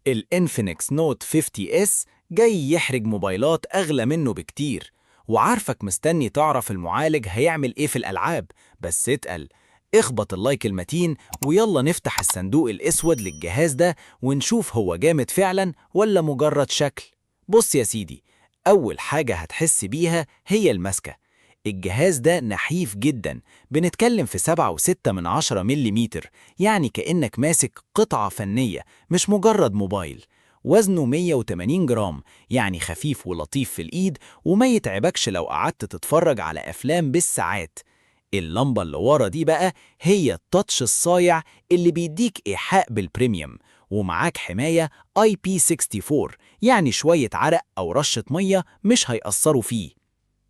الإنفينكس نوت 50 اس جاي يحرج موبايلات أغلى منه بكتير، وعارفك مستني تعرف المعالج هيعمل إيه في الألعاب. بس اتقل، اخبط اللايك المتين ويلا نفتح الصندوق الأسود للجهاز ده ونشوف هو جامد فعلا ولا مجرد شكل. بص يا سيدي، أول حاجة هتحس بيها هي المسكة. الجهاز ده نحيف جدا، بنتكلم في 7.6 مليمتر، يعني كأنك ماسك قطعة فنية مش مجرد موبايل. وزنه 180 جرام، يعني خفيف ولطيف في الإيد وما يتعبكش لو قعدت تتفرج على أفلام بالساعات. اللمبة اللي ورا دي بقى هي التاتش الصايع اللي بيديك إيحاء بالبريميوم، ومعاك حماية IP64، يعني شوية عرق أو رشة مية مش هيأثروا فيه.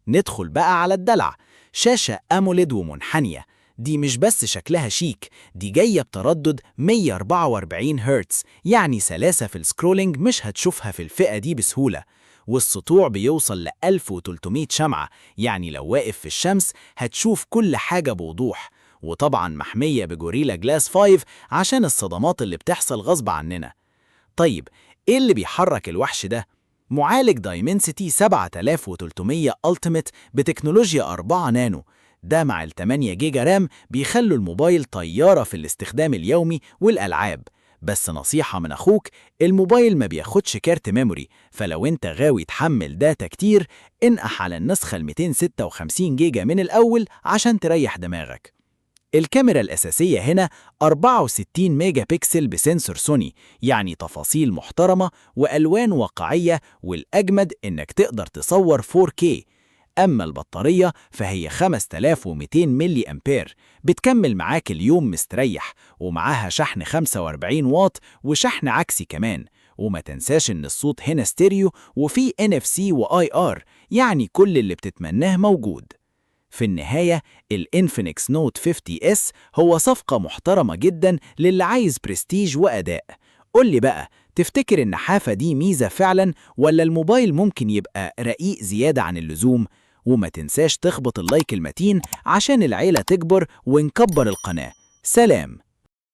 ندخل بقى على الدلع، شاشة أموليد ومنحنية. دي مش بس شكلها شيك، دي جاية بتردد 144 هرتز، يعني سلاسة في السكرولينج مش هتشوفها في الفئة دي بسهولة. والسطوع بيوصل ل 1300 شمعة، يعني لو واقف في الشمس هتشوف كل حاجة بوضوح. وطبعا محمية بجوريلا جلاس 5 عشان الصدمات اللي بتحصل غصب عننا. طيب، إيه اللي بيحرك الوحش ده؟ معالج دايمنسيتي 7300 ألتيميت بتكنولوجيا 4 نانو. ده مع ال 8 جيجا رام بيخلوا الموبايل طيارة في الاستخدام اليومي والألعاب. بس نصيحة من أخوك، الموبايل ما بياخدش كارت ميموري، فلو انت غاوي تحمل داتا كتير انقح على النسخة ال 256 جيجا من الأول عشان تريح دماغك. الكاميرا الأساسية هنا 64 ميجا بكسل بسنسور سوني، يعني تفاصيل محترمة وألوان واقعية، والأجمد إنك تقدر تصور 4K. أما البطارية فهي 5200 ملي أمبير، بتكمل معاك اليوم مستريح، ومعاها شحن 45 واط وشحن عكسي كمان. وما تنساش إن الصوت هنا ستيريو وفيه NFC و IR، يعني كل اللي بتتمناه موجود. في النهاية الإنفينكس نوت 50 اس هو صفقة محترمة جدا للي عايز برستيج وأداء. قولي بقى، تفتكر النحافة دي ميزة فعلا ولا الموبايل ممكن يبقى رقيق زيادة عن اللزوم؟ وما تنساش تخبط اللايك المتين عشان العيلة تكبر ونكبر القناة. سلام.